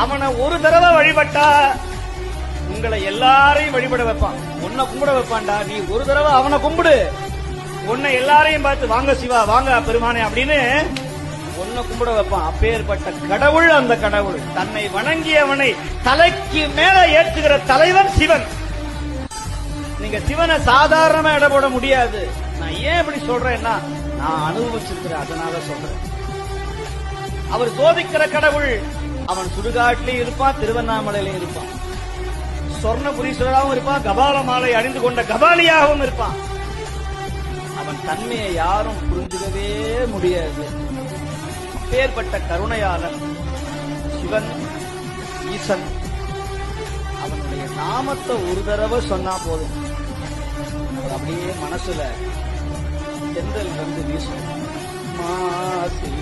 அவனை ஒரு தடவை வழிபட்டா உங்களை எல்லாரையும் வழிபட வைப்பான். உன்னை கும்பிட வைப்பான்டா. நீ ஒரு தடவை அவனை கும்பிடு, உன்னை எல்லாரையும் பார்த்து வாங்க சிவா வாங்க பெருமானே அப்படின்னு உன்னை கும்பிட வைப்பான். அப்பேற்பட்ட கடவுள் அந்த கடவுள். தன்னை வணங்கியவனை தலைக்கு மேல ஏற்றுகிற தலைவன் சிவன். நீங்க சிவனை சாதாரணமா இட போட முடியாது. நான் ஏன் இப்படி சொல்றேன்னா நான் அனுபவிச்சிருக்கிறேன், அதனால சொல்றேன். அவர் சோதிக்கிற கடவுள். அவன் சுடுகாட்டிலையும் இருப்பான், திருவண்ணாமலையிலையும் இருப்பான், சொர்ணபுரீஸ்வரராகவும் இருப்பான், கபால மாலை அணிந்து கொண்ட கபாலியாகவும் இருப்பான். அவன் தன்மையை யாரும் புரிஞ்சுக்கவே முடியாது. அப்பேற்பட்ட கருணையாளன் சிவன் ஈசன். அவனுடைய நாமத்தை ஒரு தடவை சொன்னா போதும், அப்படியே மனசுல தென்றல் வந்து வீசும். மாசி